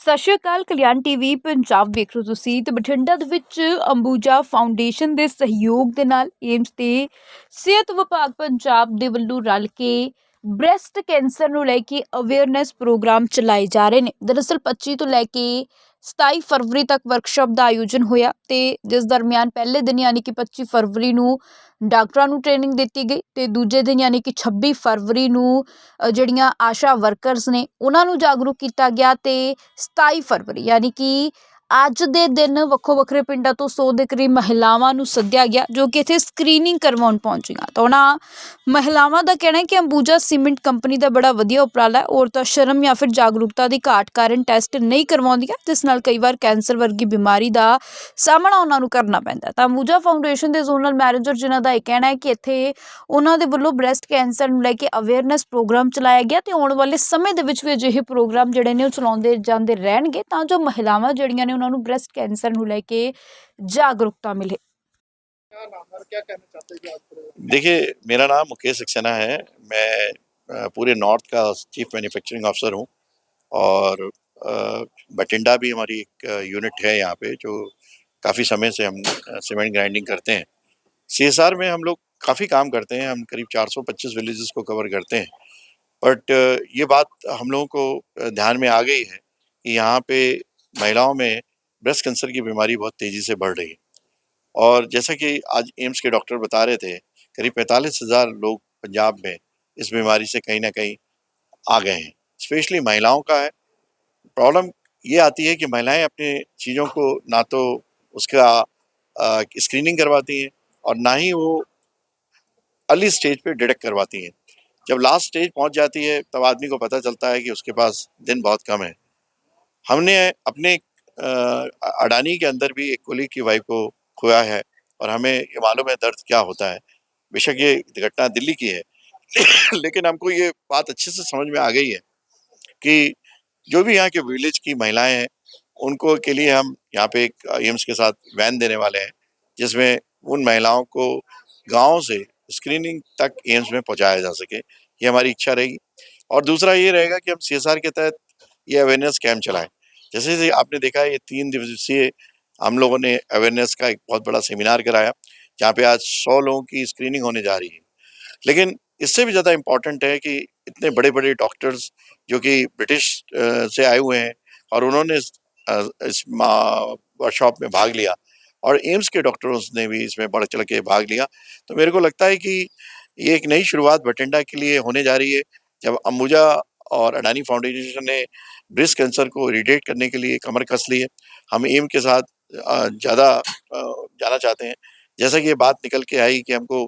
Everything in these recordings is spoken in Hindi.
ਸਤਿ ਸ਼੍ਰੀ ਅਕਾਲ। ਕਲਿਆਣ ਟੀਵੀ ਪੰਜਾਬ ਵੇਖ ਰਹੇ ਹੋ ਤੁਸੀਂ ਤੇ ਬਠਿੰਡਾ ਦੇ ਵਿੱਚ ਅੰਬੂਜਾ ਫਾਊਂਡੇਸ਼ਨ ਦੇ ਸਹਿਯੋਗ ਦੇ ਨਾਲ ਏਮਸ ਤੇ ਸਿਹਤ ਵਿਭਾਗ ਪੰਜਾਬ ਦੇ ਵੱਲੋਂ ਰਲ ਕੇ ਬ੍ਰੈਸਟ ਕੈਂਸਰ ਨੂੰ ਲੈ ਕੇ ਅਵੇਅਰਨੈਸ ਪ੍ਰੋਗਰਾਮ ਚਲਾਏ ਜਾ ਰਹੇ ਨੇ। ਦਰਅਸਲ 25 ਤੋਂ ਲੈ ਕੇ 27 ਫਰਵਰੀ ਤੱਕ ਵਰਕਸ਼ਾਪ ਦਾ ਆਯੋਜਨ ਹੋਇਆ ਤੇ ਜਿਸ ਦਰਮਿਆਨ ਪਹਿਲੇ ਦਿਨ ਯਾਨੀ ਕਿ 25 ਫਰਵਰੀ ਨੂੰ ਡਾਕਟਰਾਂ ਨੂੰ ਟ੍ਰੇਨਿੰਗ ਦਿੱਤੀ ਗਈ ਤੇ ਦੂਜੇ ਦਿਨ ਯਾਨੀ ਕਿ 26 ਫਰਵਰੀ ਨੂੰ ਜਿਹੜੀਆਂ ਆਸ਼ਾ ਵਰਕਰਸ ਨੇ ਉਹਨਾਂ ਨੂੰ ਜਾਗਰੂਕ ਕੀਤਾ ਗਿਆ ਤੇ 27 ਫਰਵਰੀ ਯਾਨੀ ਕਿ ਅੱਜ ਦੇ ਦਿਨ ਵੱਖੋ ਵੱਖਰੇ ਪਿੰਡਾਂ ਤੋਂ 100 ਦੇ ਕਰੀਬ ਮਹਿਲਾਵਾਂ ਨੂੰ ਸੱਦਿਆ ਗਿਆ ਜੋ ਕਿ ਇੱਥੇ ਸਕਰੀਨਿੰਗ ਕਰਵਾਉਣ ਪਹੁੰਚੀਆਂ। ਤਾਂ ਉਹਨਾਂ ਮਹਿਲਾਵਾਂ ਦਾ ਕਹਿਣਾ ਹੈ ਕਿ ਅੰਬੂਜਾ ਸੀਮੈਂਟ ਕੰਪਨੀ ਦਾ ਬੜਾ ਵਧੀਆ ਉਪਰਾਲਾ ਹੈ। ਔਰਤਾਂ ਸ਼ਰਮ ਜਾਂ ਫਿਰ ਜਾਗਰੂਕਤਾ ਦੀ ਘਾਟ ਕਾਰਨ ਟੈਸਟ ਨਹੀਂ ਕਰਵਾਉਂਦੀਆਂ, ਜਿਸ ਨਾਲ ਕਈ ਵਾਰ ਕੈਂਸਰ ਵਰਗੀ ਬਿਮਾਰੀ ਦਾ ਸਾਹਮਣਾ ਉਹਨਾਂ ਨੂੰ ਕਰਨਾ ਪੈਂਦਾ। ਤਾਂ ਅੰਬੂਜਾ ਫਾਊਂਡੇਸ਼ਨ ਦੇ ਜ਼ੋਨਲ ਮੈਨੇਜਰ ਜਿਨ੍ਹਾਂ ਦਾ ਇਹ ਕਹਿਣਾ ਹੈ ਕਿ ਇੱਥੇ ਉਹਨਾਂ ਦੇ ਵੱਲੋਂ ਬ੍ਰੈਸਟ ਕੈਂਸਰ ਨੂੰ ਲੈ ਕੇ ਅਵੇਅਰਨੈਸ ਪ੍ਰੋਗਰਾਮ ਚਲਾਇਆ ਗਿਆ ਤੇ ਆਉਣ ਵਾਲੇ ਸਮੇਂ ਦੇ ਵਿੱਚ ਵੀ ਅਜਿਹੇ ਪ੍ਰੋਗਰਾਮ ਜਿਹੜੇ ਨੇ ਉਹ ਚਲਾਉਂਦੇ ਜਾਂਦੇ ਰਹਿਣਗੇ ਤਾਂ ਜੋ ਮਹਿਲਾਵਾਂ ਜਿਹੜੀਆਂ ਨੇ ਉਹਨਾਂ ਨੂੰ ਬ੍ਰੈਸਟ कैंसर ਨੂੰ ਲੈ ਕੇ जागरूकता मिले। क्या नाम है और क्या कहना चाहते हैं कि आज प्रोग्राम? देखिए, मेरा नाम मुकेश सक्सेना है। मैं पूरे नॉर्थ का चीफ मैन्युफैक्चरिंग ऑफिसर हूँ और बठिंडा भी हमारी एक यूनिट है यहाँ पे जो काफ़ी समय से हम सीमेंट ग्राइंडिंग करते हैं। सीएसआर में हम लोग काफ़ी काम करते हैं, हम करीब 425 विलेजेस को कवर करते हैं। बट ये बात हम लोगों को ध्यान में आ गई है कि यहाँ पे महिलाओं में ब्रेस्ट कैंसर की बीमारी बहुत तेज़ी से बढ़ रही है और जैसा कि आज एम्स के डॉक्टर बता रहे थे, करीब 45,000 लोग पंजाब में इस बीमारी से कहीं ना कहीं आ गए हैं। स्पेशली महिलाओं का है प्रॉब्लम। ये आती है कि महिलाएं अपनी चीज़ों को ना तो उसका स्क्रीनिंग करवाती हैं और ना ही वो अर्ली स्टेज पे डिटेक्ट करवाती हैं। जब लास्ट स्टेज पहुंच जाती है तब आदमी को पता चलता है कि उसके पास दिन बहुत कम है। हमने अपने अडानी के अंदर भी एक कोलीग की वाइफ को खोया है और हमें ये मालूम है दर्द क्या होता है। बेशक ये घटना दिल्ली की है लेकिन हमको ये बात अच्छे से समझ में आ गई है कि जो भी यहाँ के विलेज की महिलाएं हैं उनको के लिए हम यहाँ पे एक एम्स के साथ वैन देने वाले हैं जिसमें उन महिलाओं को गाँव से स्क्रीनिंग तक एम्स में पहुँचाया जा सके, ये हमारी इच्छा रहेगी। और दूसरा ये रहेगा कि हम सीएसआर के तहत ये अवेयरनेस कैंप चलाएं। जैसे जैसे आपने देखा है ये 3 दिवसीय हम लोगों ने अवेयरनेस का एक बहुत बड़ा सेमिनार कराया जहाँ पे आज 100 लोगों की स्क्रीनिंग होने जा रही है। लेकिन इससे भी ज़्यादा इम्पोर्टेंट है कि इतने बड़े बड़े डॉक्टर्स जो कि ब्रिटिश से आए हुए हैं और उन्होंने इस वर्कशॉप में भाग लिया और एम्स के डॉक्टरों ने भी इसमें बढ़ चढ़ के भाग लिया। तो मेरे को लगता है कि ये एक नई शुरुआत बठिंडा के लिए होने जा रही है जब अंबुजा और अडानी फाउंडेशन ने ब्रेस्ट कैंसर को इरेडिएट करने के लिए कमर कस ली है। हम एम के साथ ज़्यादा जाना चाहते हैं। जैसा कि ये बात निकल के आई कि हमको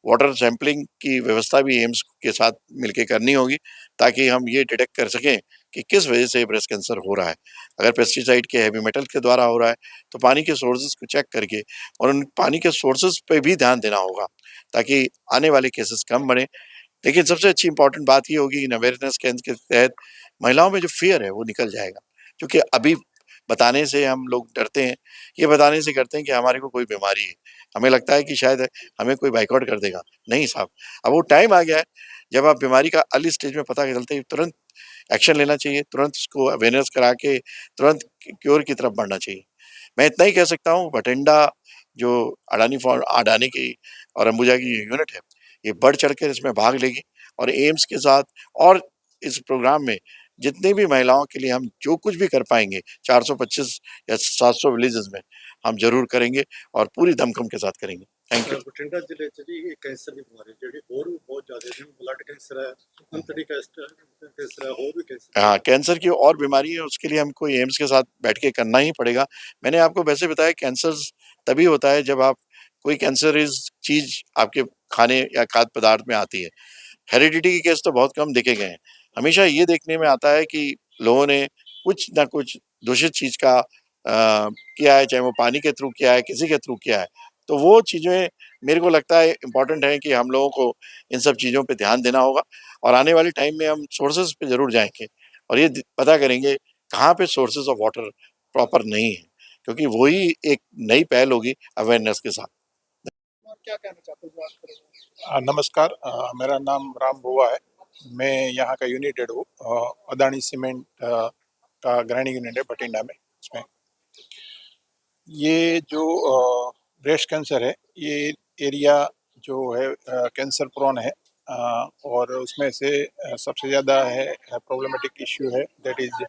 वाटर सैंपलिंग की व्यवस्था भी एम्स के साथ मिलकर करनी होगी ताकि हम ये डिटेक्ट कर सकें कि किस वजह से ब्रेस्ट कैंसर हो रहा है। अगर पेस्टिसाइड के हैवी मेटल के द्वारा हो रहा है तो पानी के सोर्सेज को चेक करके और उन पानी के सोर्सेज पे भी ध्यान देना होगा ताकि आने वाले केसेस कम बढ़े। लेकिन सबसे अच्छी इंपॉर्टेंट बात ये होगी इन अवेयरनेस कैंप के तहत महिलाओं में जो फियर है वो निकल जाएगा, क्योंकि अभी बताने से हम लोग डरते हैं, ये बताने से करते हैं कि हमारे को कोई बीमारी है। हमें लगता है कि शायद हमें कोई बाइकआउट कर देगा। नहीं साहब, अब वो टाइम आ गया है जब आप बीमारी का अर्ली स्टेज में पता चलते ही तुरंत एक्शन लेना चाहिए, तुरंत उसको अवेयरनेस करा के तुरंत क्योर की तरफ बढ़ना चाहिए। मैं इतना ही कह सकता हूँ, बठिंडा जो अडानी की और अंबुजा की यूनिट है ये बढ़ चढ़ कर इसमें भाग लेगी और एम्स के साथ और इस प्रोग्राम में जितनी भी महिलाओं के लिए हम जो कुछ भी कर पाएंगे 425 या 700 विलेजेस में हम जरूर करेंगे और पूरी दमखम के साथ करेंगे। Thank you. ਬਠਿੰਡਾ ਜ਼ਿਲ੍ਹੇ 'ਚ ਜੀ ਇਹ ਕੈਂਸਰ ਦੀ ਬਿਮਾਰੀ ਜਿਹੜੀ ਹੋਰ ਵੀ ਬਹੁਤ ਜ਼ਿਆਦਾ ਹੈ, ਜਿਵੇਂ ਬਲੱਡ ਕੈਂਸਰ ਹੈ, ਅੰਤੜੀ ਕੈਂਸਰ ਹੈ, ਹੋਰ भी कैंसर। हाँ, कैंसर की और बीमारी है उसके लिए हमको एम्स के साथ बैठ के करना ही पड़ेगा। मैंने आपको वैसे बताया कैंसर तभी होता है जब आप कोई कैंसरस चीज आपके खाने या खाद्य पदार्थ में आती है। हेरिडिटी के केस तो बहुत कम देखे गए हैं। हमेशा ये देखने में आता है कि लोगों ने कुछ ना कुछ दूषित चीज का किया है, चाहे वो पानी के थ्रू किया है, किसी के थ्रू किया है। तो वो चीजें मेरे को लगता है इम्पोर्टेंट है कि हम लोगों को इन सब चीज़ों पे ध्यान देना होगा और आने वाले टाइम में हम सोर्सेज पे ज़रूर जाएंगे और ये पता करेंगे कहाँ पे सोर्सेज ऑफ वाटर प्रॉपर नहीं है, क्योंकि वही एक नई पहल होगी अवेयरनेस के साथ। और क्या कहना चाहते हो आज प्रोग्राम? नमस्कार, मेरा नाम राम बुआ है। मैं यहाँ का यूनिट हेड हूँ अदानी सीमेंट का ग्राइंडिंग यूनिट है बठिंडा में। इसमें ये जो ब्रेस्ट कैंसर है, ये एरिया जो है कैंसर प्रोन है, और उसमें से सबसे ज़्यादा है प्रॉब्लमेटिक इश्यू है दैट इज़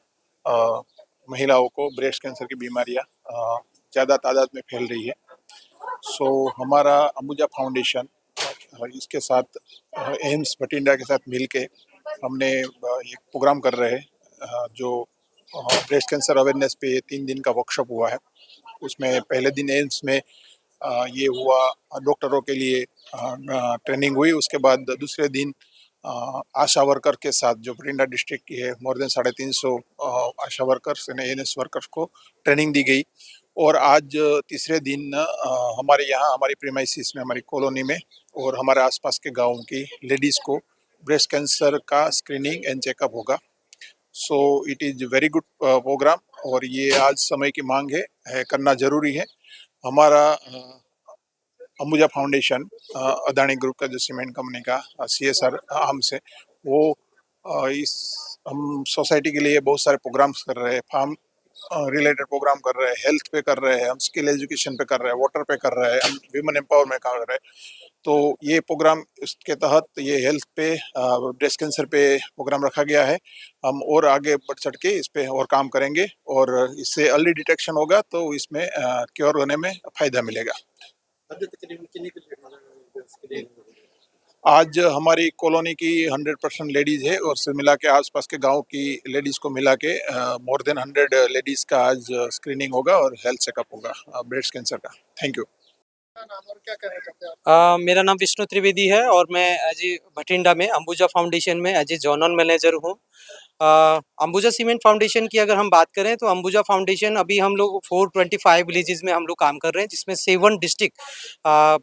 महिलाओं को ब्रेस्ट कैंसर की बीमारियां ज़्यादा तादाद में फैल रही है। सो हमारा अंबुजा फाउंडेशन इसके साथ एम्स बठिंडा के साथ मिलके हमने एक प्रोग्राम कर रहे हैं, जो ब्रेस्ट कैंसर अवेयरनेस पे 3 दिन का वर्कशॉप हुआ है। उसमें पहले दिन एम्स में ये हुआ, डॉक्टरों के लिए ट्रेनिंग हुई। उसके बाद दूसरे दिन आशा वर्कर के साथ, जो बठिंडा डिस्ट्रिक्ट की है, more than 350 Asha workers and ANS workers को ट्रेनिंग दी गई। और आज तीसरे दिन हमारे यहाँ, हमारी प्रीमाइसिस में, हमारी कॉलोनी में और हमारे आसपास के गाँव की लेडीज़ को ब्रेस्ट कैंसर का स्क्रीनिंग एंड चेकअप होगा। So it is very good programme, और ये आज समय की मांग है, करना ज़रूरी है। हमारा अंबुजा फाउंडेशन अदानी ग्रुप का, जो सीमेंट कंपनी का सीएसआर आर्म से, वो इस हम सोसाइटी के लिए बहुत सारे प्रोग्राम्स कर रहे हैं। फार्म रिलेटेड प्रोग्राम कर रहे हैं, हेल्थ पे कर रहे हैं, हम स्किल एजुकेशन पे कर रहे हैं, वाटर पे कर रहे हैं, हम विमेन एम्पावरमेंट कर रहे हैं। तो ये प्रोग्राम, इसके तहत ये हेल्थ पे, ब्रेस्ट कैंसर पे प्रोग्राम रखा गया है। हम और आगे बढ़ चढ़ के इस पे और काम करेंगे, और इससे अर्ली डिटेक्शन होगा तो इसमें क्योर होने में फ़ायदा मिलेगा। ਅੱਜ ਤਕਰੀਬਨ ਕਿੰਨੀ ਕੁ ਸਕਰੀਨ आज हमारी कॉलोनी की 100% लेडीज़ है, और से मिला के आसपास के गांव की लेडीज़ को मिला के मोर देन 100 लेडीज़ का आज स्क्रीनिंग होगा और हेल्थ चेकअप होगा ब्रेस्ट कैंसर का। Thank you. का नाम और क्या कहना चाहते हैं आप? मेरा नाम विष्णु त्रिवेदी है और मैं एज ए भटिंडा में अंबुजा फाउंडेशन में एज ए जोनल मैनेजर हूँ। अंबुजा सीमेंट फाउंडेशन की अगर हम बात करें तो अंबुजा फाउंडेशन अभी हम लोग 425 विलेजेस में हम लोग काम कर रहे हैं, जिसमें 7 डिस्ट्रिक्ट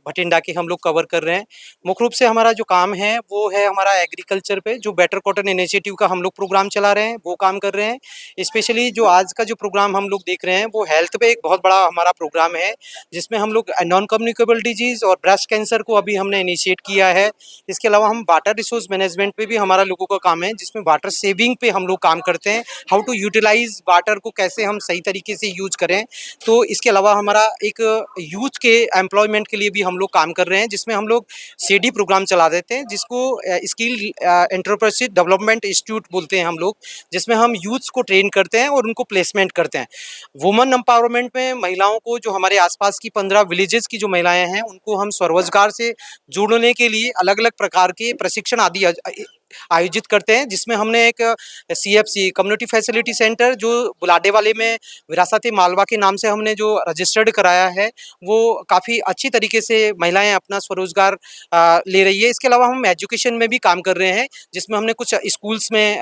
भटिंडा के हम लोग कवर कर रहे हैं। मुख्य रूप से हमारा जो काम है वो है हमारा एग्रीकल्चर पे, जो बेटर कॉटन इनिशिएटिव का हम लोग प्रोग्राम चला रहे हैं, वो काम कर रहे हैं। स्पेशली जो आज का जो प्रोग्राम हम लोग देख रहे हैं वो हेल्थ पे एक बहुत बड़ा हमारा प्रोग्राम है, जिसमें हम लोग नॉन कम्युनिकेबल डिजीज़ और ब्रेस्ट कैंसर को अभी हमने इनिशिएट किया है। इसके अलावा हम वाटर रिसोर्स मैनेजमेंट पे भी हमारा लोगों का काम है, जिसमें वाटर सेविंग पे हम लोग काम करते हैं, हाउ टू यूटिलाइज वाटर को कैसे हम सही तरीके से यूज करें। तो इसके अलावा हमारा एक यूथ के एम्प्लॉयमेंट के लिए भी हम लोग काम कर रहे हैं, जिसमें हम लोग सीडी प्रोग्राम चला देते हैं, जिसको स्किल एंटरप्रेन्योरशिप डेवलपमेंट इंस्टीट्यूट बोलते हैं हम लोग, जिसमें हम यूथ्स को ट्रेन करते हैं और उनको प्लेसमेंट करते हैं। वुमेन एम्पावरमेंट में महिलाओं को, जो हमारे आसपास की 15 विलेजेस की जो महिलाएं हैं, उनको हम स्वरोजगार से जोड़ने के लिए अलग अलग प्रकार के प्रशिक्षण आदि आयोजित करते हैं, जिसमें हमने एक सीएफसी कम्युनिटी फैसिलिटी सेंटर जो बुलाडे वाले में विरासत मालवा के नाम से हमने जो रजिस्टर्ड कराया है, वो काफ़ी अच्छी तरीके से महिलाएं अपना स्वरोजगार ले रही है। इसके अलावा हम एजुकेशन में भी काम कर रहे हैं, जिसमें हमने कुछ स्कूल्स में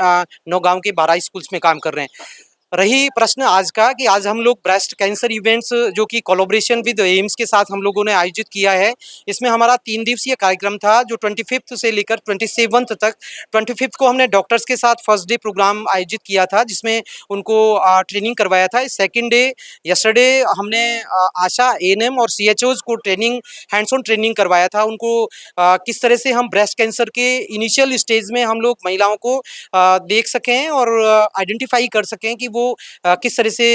9 गाँव के 12 स्कूल्स में काम कर रहे हैं। रही प्रश्न आज का कि आज हम लोग ब्रेस्ट कैंसर इवेंट्स जो कि कोलैबोरेशन विद एम्स के साथ हम लोगों ने आयोजित किया है, इसमें हमारा 3 दिवसीय कार्यक्रम था, जो 25th से लेकर 27th तक। 25th को हमने डॉक्टर्स के साथ फर्स्ट डे प्रोग्राम आयोजित किया था, जिसमें उनको ट्रेनिंग करवाया था। सेकेंड डे यस्टरडे हमने आशा एएनएम और सीएचओज को ट्रेनिंग, हैंड्स ऑन ट्रेनिंग करवाया था उनको, किस तरह से हम ब्रेस्ट कैंसर के इनिशियल स्टेज में हम लोग महिलाओं को देख सकें और आइडेंटिफाई कर सकें कि वो किस तरह से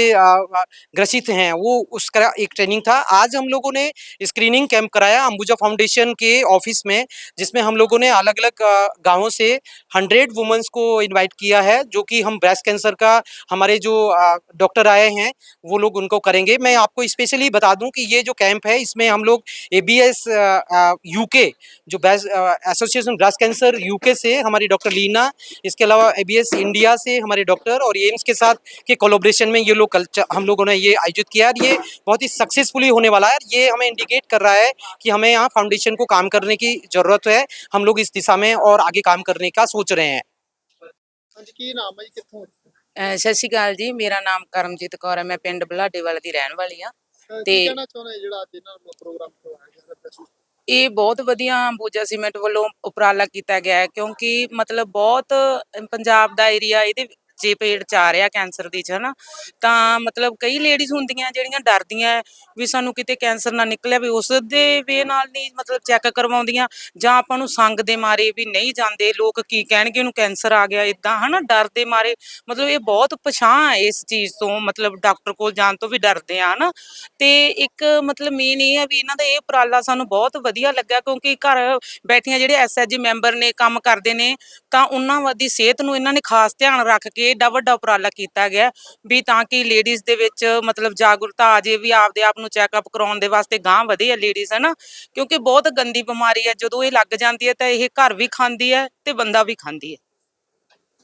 ग्रसित हैं, वो उसका एक ट्रेनिंग था। आज हम लोगों ने स्क्रीनिंग कैंप कराया अंबुजा फाउंडेशन के ऑफिस में, जिसमें हम लोगों ने अलग अलग गाँवों से 100 वुमेन्स को इनवाइट किया है, जो कि हम ब्रेस्ट कैंसर का, हमारे जो डॉक्टर आए हैं वो लोग उनको करेंगे। मैं आपको स्पेशली बता दूं कि ये जो कैंप है, इसमें हम लोग एबीएस यूके, जो एसोसिएशन ब्रेस्ट कैंसर यूके से हमारी डॉक्टर लीना, इसके अलावा एबीएस इंडिया से हमारे डॉक्टर और एम्स के साथ के कोलैबोरेशन में ये लोग हम लोगों ने ये आयोजित किया है। ये बहुत ही सक्सेसफुली होने वाला है। ये हमें इंडिकेट कर रहा है कि हमें यहाँ फाउंडेशन को काम करने की ज़रूरत है। हम लोग इस दिशा में और आगे काम करने का सोच रहे हैं। ਅੱਜ ਕੀ ਨਾਮ ਹੈ ਜੀ, ਕਿੱਥੋਂ? ਸਤਿ ਸ਼੍ਰੀ ਅਕਾਲ ਜੀ, ਮੇਰਾ ਨਾਮ ਕਰਮਜੀਤ ਕੌਰ ਹੈ, ਮੈਂ ਪਿੰਡ ਬੁਲਾਡੇ ਵਾਲੇ ਦੀ ਰਹਿਣ ਵਾਲੀ ਹਾਂ। ਕੀ ਤੇ ਕਹਿਣਾ ਚਾਹੁੰਦੇ ਜਿਹੜਾ ਅੱਜ ਇਹਨਾਂ ਨੂੰ ਪ੍ਰੋਗਰਾਮ ਕਰਵਾਇਆ ਗਿਆ ਹੈ? ਇਹ ਬਹੁਤ ਵਧੀਆ ਅੰਬੂਜਾ ਸੀਮੈਂਟ ਵੱਲੋਂ ਉਪਰਾਲਾ ਕੀਤਾ ਗਿਆ ਹੈ, ਕਿਉਂਕਿ ਮਤਲਬ ਬਹੁਤ ਪੰਜਾਬ ਦਾ ਏਰੀਆ ਇਹਦੇ ਬੱਚੇ ਪੇਟ 'ਚ ਆ ਰਿਹਾ ਕੈਂਸਰ ਦੀ 'ਚ ਹਨਾ। ਤਾਂ ਮਤਲਬ ਕਈ ਲੇਡੀਜ਼ ਹੁੰਦੀਆਂ ਜਿਹੜੀਆਂ ਡਰਦੀਆਂ ਹੈ ਵੀ ਸਾਨੂੰ ਕਿਤੇ ਕੈਂਸਰ ਨਾ ਨਿਕਲਿਆ ਵੀ ਉਸ ਦੇ ਵੇ ਨਾਲ ਨਹੀਂ ਮਤਲਬ ਚੈੱਕ ਕਰਵਾਉਂਦੀਆਂ, ਜਾਂ ਆਪਾਂ ਨੂੰ ਸੰਗ ਦੇ ਮਾਰੇ ਵੀ ਨਹੀਂ ਜਾਂਦੇ, ਲੋਕ ਕੀ ਕਹਿਣਗੇ ਉਹਨੂੰ ਕੈਂਸਰ ਆ ਗਿਆ ਇਦਾਂ ਹਨਾ, ਡਰ ਦੇ ਮਾਰੇ ਮਤਲਬ ਇਹ ਬਹੁਤ ਪਛਾਣ ਹੈ ਇਸ ਚੀਜ਼ ਤੋਂ, ਮਤਲਬ ਡਾਕਟਰ ਕੋਲ ਜਾਣ ਤੋਂ ਵੀ ਡਰਦੇ ਆ ਹਨਾ। ਤੇ ਇੱਕ ਮਤਲਬ ਮੇਨ ਇਹ ਹੈ ਵੀ ਇਹਨਾਂ ਦਾ ਇਹ ਉਪਰਾਲਾ ਸਾਨੂੰ ਬਹੁਤ ਵਧੀਆ ਲੱਗਾ, ਕਿਉਂਕਿ ਘਰ ਬੈਠੀਆਂ ਜਿਹੜੇ ਐਸਐਚਜੀ ਮੈਂਬਰ ਨੇ ਕੰਮ ਕਰਦੇ ਨੇ ਤਾਂ ਉਹਨਾਂ ਦੀ ਸਿਹਤ ਨੂੰ ਇਹਨਾਂ ਨੇ ਖਾਸ ਧਿਆਨ ਰੱਖ ਕੇ ਏਡਾ ਵੱਡਾ ਉਪਰਾਲਾ ਕੀਤਾ ਗਿਆ ਵੀ ਤਾਂ ਕਿ ਲੇਡੀਜ਼ ਦੇ ਵਿੱਚ ਮਤਲਬ ਜਾਗਰੂਕਤਾ ਆ ਜੇ ਵੀ ਆਪਦੇ ਆਪ ਨੂੰ ਚੈੱਕਅਪ ਕਰਾਉਣ ਦੇ ਵਾਸਤੇ ਗਾਂਹ ਵਧੇ ਆ ਲੇਡੀਜ਼ ਹਨਾ। ਕਿਉਂਕਿ ਬਹੁਤ ਗੰਦੀ ਬਿਮਾਰੀ ਹੈ, ਜਦੋਂ ਇਹ ਲੱਗ ਜਾਂਦੀ ਹੈ ਤਾਂ ਇਹ ਘਰ ਵੀ ਖਾਂਦੀ ਹੈ ਤੇ ਬੰਦਾ ਵੀ ਖਾਂਦੀ ਹੈ।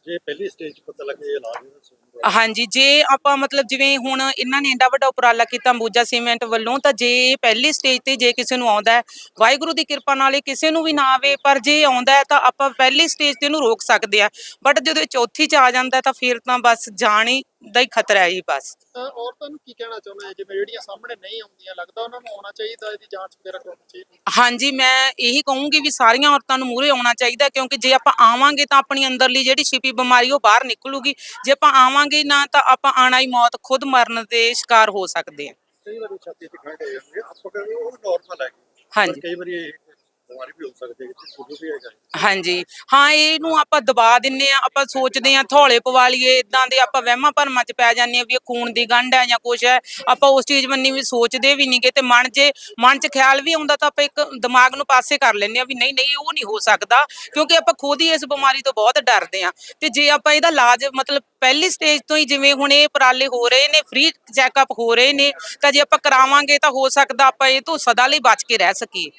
ਜੇ ਪਹਿਲੀ ਸਟੇਜ ਪਤਾ ਲੱਗੇ ਇਲਾਜ ਇਹਦਾ ਸ਼ੁਰੂ ਹਾਂਜੀ, ਜੇ ਆਪਾਂ ਮਤਲਬ ਜਿਵੇਂ ਹੁਣ ਇਹਨਾਂ ਨੇ ਏਡਾ ਵੱਡਾ ਉਪਰਾਲਾ ਕੀਤਾ ਅੰਬੂਜਾ ਸੀਮੈਂਟ ਵੱਲੋਂ, ਤਾਂ ਜੇ ਪਹਿਲੀ ਸਟੇਜ ਤੇ ਜੇ ਕਿਸੇ ਨੂੰ ਆਉਂਦਾ ਹੈ, ਵਾਹਿਗੁਰੂ ਦੀ ਕਿਰਪਾ ਨਾਲ ਇਹ ਕਿਸੇ ਨੂੰ ਵੀ ਨਾ ਆਵੇ, ਪਰ ਜੇ ਆਉਂਦਾ ਹੈ ਤਾਂ ਆਪਾਂ ਪਹਿਲੀ ਸਟੇਜ ਤੇ ਇਹਨੂੰ ਰੋਕ ਸਕਦੇ ਆ। ਬਟ ਜਦੋਂ ਇਹ ਚੌਥੀ 'ਚ ਆ ਜਾਂਦਾ ਤਾਂ ਫਿਰ ਤਾਂ ਬਸ ਜਾਣ ਹੀ ਦਾ ਹੀ ਖਤਰਾ ਹੈ ਜੀ ਬਸ। ਔਰਤਾਂ ਨੂੰ ਕੀ ਕਹਿਣਾ ਚਾਹੁੰਦੇ ਆ ਜਿਵੇਂ ਜਿਹੜੀਆਂ ਸਾਹਮਣੇ ਨਹੀਂ ਆਉਂਦੀਆਂ, ਲੱਗਦਾ ਉਹਨਾਂ ਨੂੰ ਆਉਣਾ ਚਾਹੀਦਾ, ਇਹਦੀ ਜਾਂਚ ਵਗੈਰਾ ਕਰਾਉਣੀ ਚਾਹੀਦੀ? ਹਾਂਜੀ, ਮੈਂ ਇਹੀ ਕਹੂੰਗੀ ਵੀ ਸਾਰੀਆਂ ਔਰਤਾਂ ਨੂੰ ਮੂਹਰੇ ਆਉਣਾ ਚਾਹੀਦਾ, ਕਿਉਂਕਿ ਜੇ ਆਪਾਂ ਆਵਾਂਗੇ ਤਾਂ ਆਪਣੀ ਅੰਦਰਲੀ ਜਿਹੜੀ ਛਿਪੀ ਬਿਮਾਰੀ ਉਹ ਬਾਹਰ ਨਿਕਲੂਗੀ। ਜੇ ਆਪਾਂ ਆਵਾਂਗੇ ਨਾ ਤਾਂ ਆਪਾਂ ਆਣਾ ਹੀ ਮੌਤ, ਖੁਦ ਮਰਨ ਦੇ ਸ਼ਿਕਾਰ ਹੋ ਸਕਦੇ ਆ। ਕਈ ਵਾਰੀ ਛਾਤੀ 'ਚ ਖੰਡ ਹੋ ਜਾਂਦੀ ਹੈ, ਆਪਾਂ ਕਹਿੰਦੇ ਉਹ ਨਾਰਮਲ ਹੈ, ਹਾਂਜੀ। ਪਰ ਕਈ ਵਾਰੀ ਇਹ ਬਿਮਾਰੀ ਵੀ ਹੋ ਸਕਦੀ ਹੈ ਕਿ ਸ਼ੁਰੂ ਵੀ ਹੈਗਾ। ਹਾਂਜੀ ਹਾਂ, ਇਹਨੂੰ ਆਪਾਂ ਦਬਾ ਦਿੰਨੇ ਆ, ਆਪਾਂ ਸੋਚਦੇ ਆ ਥੌਲੇ ਪਵਾ ਲਈਏ, ਇਦਾਂ ਦੇ ਆਪਾਂ ਵਹਿਮਾਂ ਭਰਮਾਂ 'ਚ ਪੈ ਜਾਂਦੇ ਆ ਵੀ ਇਹ ਖੂਨ ਦੀ ਗੰਢ ਹੈ ਜਾਂ ਕੁਛ ਹੈ। ਆਪਾਂ ਉਸ ਚੀਜ਼ ਬੰਨੀ ਵੀ ਸੋਚਦੇ ਵੀ ਨਹੀਂਗੇ, ਤੇ ਮਨ 'ਚ ਖਿਆਲ ਵੀ ਆਉਂਦਾ ਤਾਂ ਆਪਾਂ ਇੱਕ ਦਿਮਾਗ ਨੂੰ ਪਾਸੇ ਕਰ ਲੈਂਦੇ ਆ ਵੀ ਨਹੀਂ ਨਹੀਂ ਉਹ ਨਹੀਂ ਹੋ ਸਕਦਾ, ਕਿਉਂਕਿ ਆਪਾਂ ਖੁਦ ਹੀ ਇਸ ਬਿਮਾਰੀ ਤੋਂ ਬਹੁਤ ਡਰਦੇ ਆ। ਤੇ ਜੇ ਆਪਾਂ ਇਹਦਾ ਇਲਾਜ ਮਤਲਬ ਪਹਿਲੀ ਸਟੇਜ ਤੋਂ ਹੀ, ਜਿਵੇਂ ਹੁਣ ਇਹ ਉਪਰਾਲੇ ਹੋ ਰਹੇ ਨੇ, ਫ੍ਰੀ ਚੈੱਕਅਪ ਹੋ ਰਹੇ ਨੇ, ਤਾਂ ਜੇ ਆਪਾਂ ਕਰਾਵਾਂਗੇ ਤਾਂ ਹੋ ਸਕਦਾ ਆਪਾਂ ਇਹ ਤੋਂ ਸਦਾ ਲਈ ਬਚ ਕੇ ਰਹਿ ਸਕੀਏ।